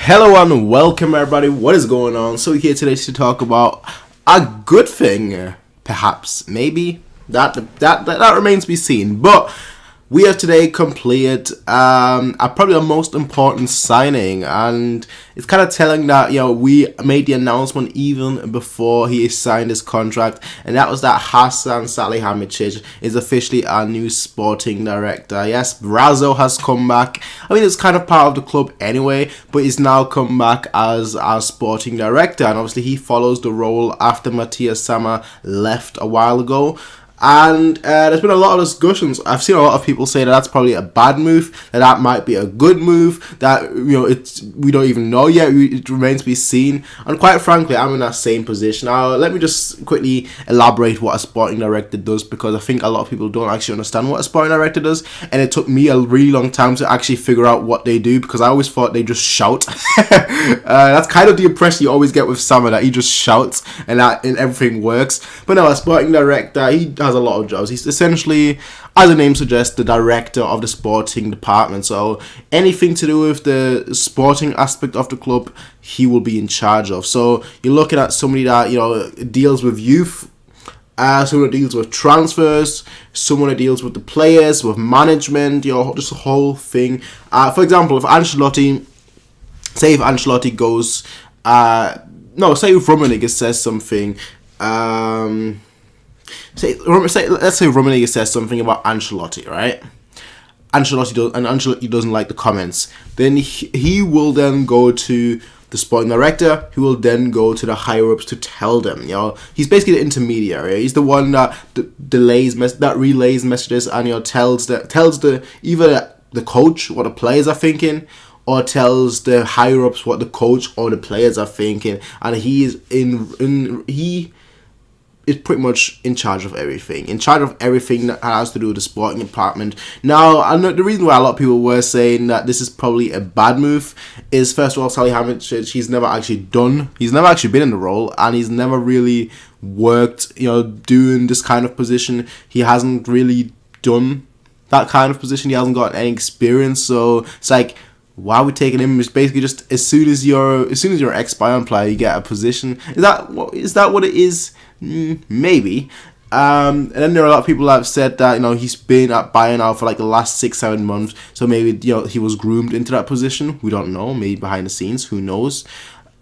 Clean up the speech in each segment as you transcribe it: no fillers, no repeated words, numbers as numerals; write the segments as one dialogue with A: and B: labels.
A: Hello and welcome everybody, what is going on? So we're here today to talk about a good thing, perhaps, maybe, that remains to be seen, but we have today completed probably the most important signing, and it's kind of telling that, we made the announcement even before he signed his contract, and that was that Hasan Salihamidžić is officially our new sporting director. Yes, Brazo has come back. I mean, it's kind of part of the club anyway, but he's now come back as our sporting director, and obviously he follows the role after MiaSanMiaTV left a while ago. And there's been a lot of discussions. I've seen a lot of people say that that's probably a bad move, that might be a good move, that we don't even know yet. It remains to be seen. And quite frankly, I'm in that same position. Now, let me just quickly elaborate what a sporting director does, because I think a lot of people don't actually understand what a sporting director does. And it took me a really long time to actually figure out what they do, because I always thought they just shout. That's kind of the impression you always get with Sama, that he just shouts and everything works. But no, a sporting director, he has a lot of jobs. He's essentially, as the name suggests, the director of the sporting department. So anything to do with the sporting aspect of the club, he will be in charge of. So you're looking at somebody that deals with youth, someone that deals with transfers, someone that deals with the players, with management, just the whole thing. For example, if Ancelotti goes, say if Rummenigge says something, let's say Rummenigge says something about Ancelotti, right? Ancelotti doesn't like the comments. Then he will then go to the sporting director, who will then go to the higher ups to tell them. He's basically the intermediary. He's the one that relays messages, and tells either the coach what the players are thinking, or tells the higher ups what the coach or the players are thinking, and he is pretty much in charge of everything. That has to do with the sporting department. Now, I know the reason why a lot of people were saying that this is probably a bad move is, first of all, Salihamidžić, he's never actually been in the role, and he's never really worked, doing this kind of position. He hasn't really done that kind of position. He hasn't got any experience, so it's like, why are we taking him? It's basically just as soon as you're an ex-Bayern player, you get a position. Is that what it is? Maybe. And then there are a lot of people that have said that he's been at Bayern now for like the last 6-7 months, so maybe he was groomed into that position. We don't know. Maybe behind the scenes, who knows?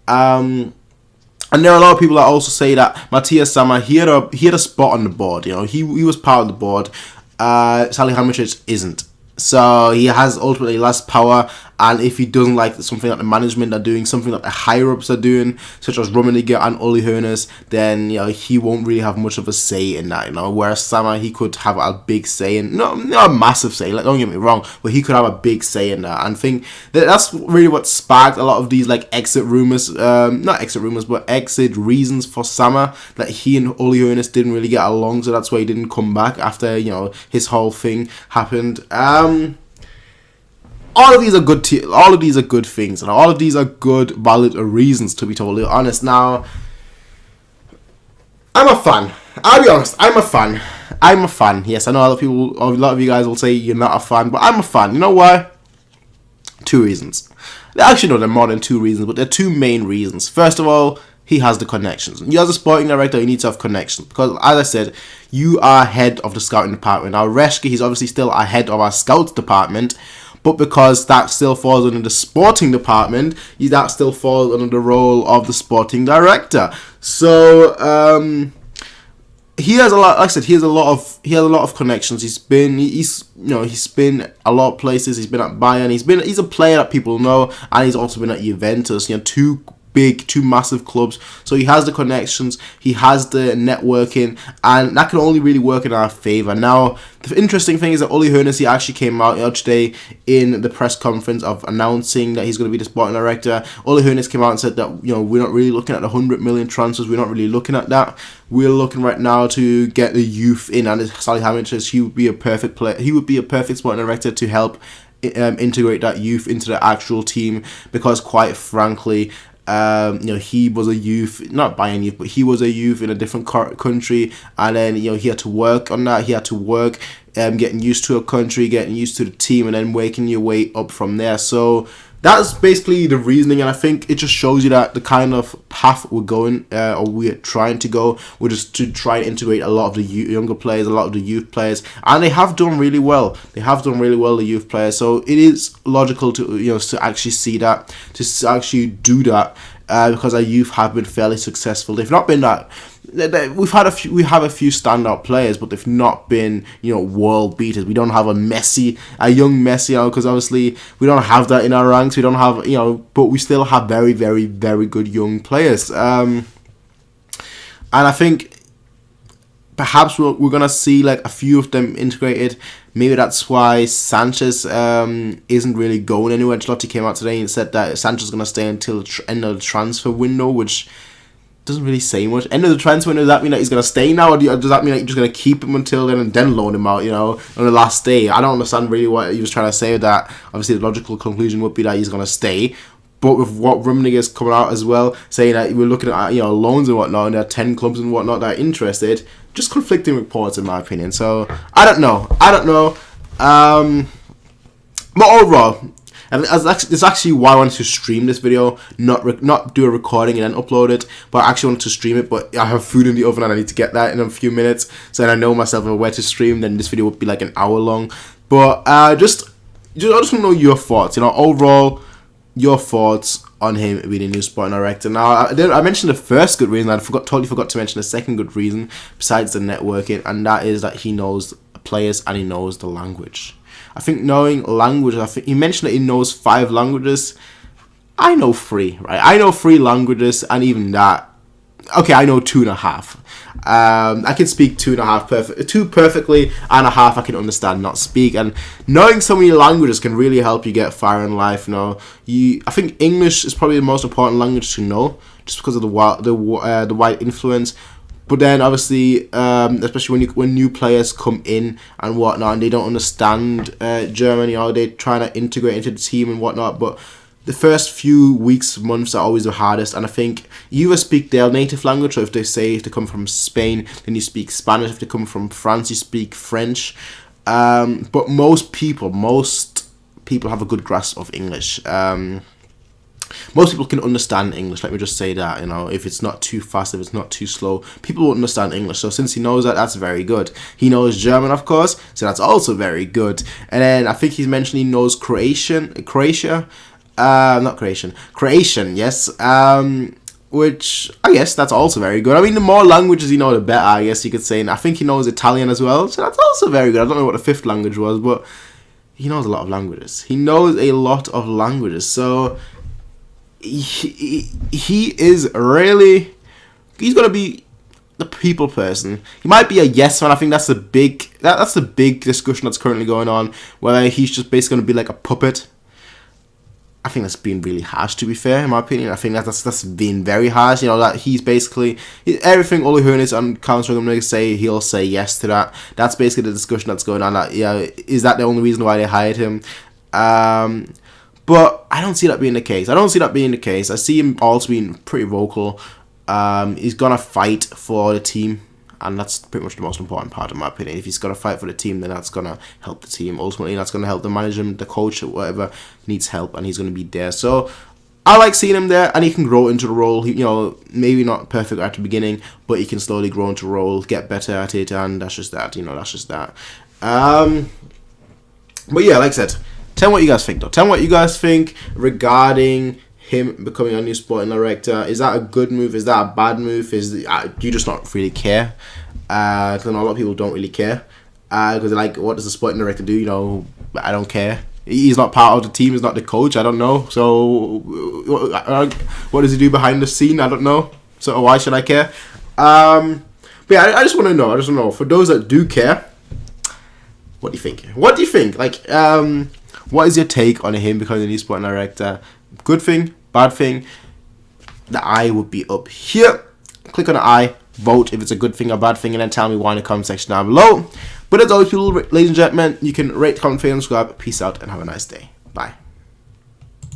A: And there are a lot of people that also say that MiaSanMiaTV, he had a spot on the board. He was part of the board. Salihamidžić isn't. So he has ultimately less power, and if he doesn't like something that the management are doing, something that the higher ups are doing, such as Rummenigge and Uli Hoeneß, then he won't really have much of a say in that. Whereas Sama, he could have a big say in, not a massive say, don't get me wrong, but he could have a big say in that. And I think that's really what sparked a lot of these exit rumors, not exit rumors, but exit reasons for Sama, that he and Uli Hoeneß didn't really get along, so that's why he didn't come back after his whole thing happened. All of these are good. All of these are good things, and all of these are good, valid reasons. To be totally honest, now I'm a fan. I'll be honest. I'm a fan. Yes, I know a lot of you guys will say you're not a fan, but I'm a fan. You know why? 2 reasons. Actually, no, there are more than 2 reasons, but there are 2 main reasons. First of all, he has the connections. You as a sporting director, you need to have connections, because, as I said, you are head of the scouting department. Now, Reschke, he's obviously still ahead of our scouts department, but because that still falls under the sporting department, that still falls under the role of the sporting director. So he has a lot. Like I said, he has a lot of connections. He's been a lot of places. He's been at Bayern. He's a player that people know, and he's also been at Juventus. Two massive clubs. So he has the connections, he has the networking, and that can only really work in our favour. Now, the interesting thing is that Uli Hoeneß, he actually came out today in the press conference of announcing that he's going to be the sporting director. Uli Hoeneß came out and said that we're not really looking at the 100 million transfers. We're not really looking at that. We're looking right now to get the youth in, and Salihamidžić, he would be a perfect player. He would be a perfect sporting director to help integrate that youth into the actual team, because quite frankly, he was a youth, not Bayern youth, but he was a youth in a different country, and then he had to work on that. He had to getting used to a country, getting used to the team, and then working your way up from there. So that's basically the reasoning, and I think it just shows you that the kind of path we're going, or we're trying to go, we're just to try and integrate a lot of the younger players, a lot of the youth players, and they have done really well. They have done really well, the youth players. So it is logical to to actually see that, to actually do that, because our youth have been fairly successful. They've not been that. We have a few standout players, but they've not been world beaters. We don't have a young Messi, because obviously we don't have that in our ranks. We don't have but we still have very, very, very good young players. And I think perhaps we're gonna see like a few of them integrated. Maybe that's why Sanchez isn't really going anywhere. Ancelotti came out today and said that Sanchez is gonna stay until the end of the transfer window, which doesn't really say much. End of the transfer window, does that mean that he's going to stay now, or does that mean that you're just going to keep him until then and then loan him out, on the last day? I don't understand really what he was trying to say with that. Obviously, the logical conclusion would be that he's going to stay. But with what Rummenigge is coming out as well, saying that we're looking at loans and whatnot, and there are 10 clubs and whatnot that are interested, just conflicting reports in my opinion. So, I don't know. But overall, it's actually why I wanted to stream this video, not do a recording and then upload it, but I actually wanted to stream it. But I have food in the oven and I need to get that in a few minutes, so then I know myself where to stream. Then this video would be like an hour long. But I just want to know your thoughts. Overall, your thoughts on him being a new sporting director. Now, I mentioned the first good reason. I totally forgot to mention the second good reason besides the networking, and that is that he knows players and he knows the language. I think knowing language, he mentioned that he knows 5 languages. I know 3, right? I know 3 languages, and even that, okay, I know 2.5. I can speak 2 perfectly, and a half I can understand, not speak. And knowing so many languages can really help you get far in life. I think English is probably the most important language to know, just because of the wide influence. But then, obviously, especially when new players come in and whatnot, and they don't understand German, they're trying to integrate into the team and whatnot. But the first few weeks, months are always the hardest. And I think you either speak their native language, or if they come from Spain, then you speak Spanish. If they come from France, you speak French. But most people have a good grasp of English. Most people can understand English, let me just say that, if it's not too fast, if it's not too slow, people will understand English. So since he knows that, that's very good. He knows German, of course, so that's also very good. And then I think he's mentioned he knows Croatian, yes, which I guess that's also very good. I mean, the more languages you know, the better, I guess you could say. And I think he knows Italian as well, so that's also very good. I don't know what the 5th language was, but he knows a lot of languages. So he is really, he's gonna be the people person. He might be a yes man. I think that's the big discussion that's currently going on, whether he's just basically gonna be like a puppet. I think that's being really harsh, to be fair, in my opinion. I think that's being very harsh. That he's basically everything Ole Hoeneß and Council are going to say, he'll say yes to that. That's basically the discussion that's going on. That is that the only reason why they hired him? But I don't see that being the case. I see him also being pretty vocal. He's gonna fight for the team, and that's pretty much the most important part, in my opinion. If he's gonna fight for the team, then that's gonna help the team. Ultimately, that's gonna help the manager, the coach, or whatever needs help, and he's gonna be there. So I like seeing him there, and he can grow into the role. Maybe not perfect at the beginning, but he can slowly grow into the role, get better at it, and that's just that. But yeah, like I said, tell me what you guys think, though. Tell me what you guys think regarding him becoming a new sporting director. Is that a good move? Is that a bad move? Do you just not really care? Because I know a lot of people don't really care. Because they're like, what does the sporting director do? I don't care. He's not part of the team. He's not the coach. I don't know. So what does he do behind the scene? I don't know. So why should I care? But yeah, I just want to know. For those that do care, what do you think? What is your take on him becoming a new sporting director? Good thing, bad thing? The eye would be up here. Click on the eye, vote if it's a good thing or bad thing, and then tell me why in the comment section down below. But as always, people, ladies and gentlemen, you can rate, comment, favorite, and subscribe. Peace out and have a nice day.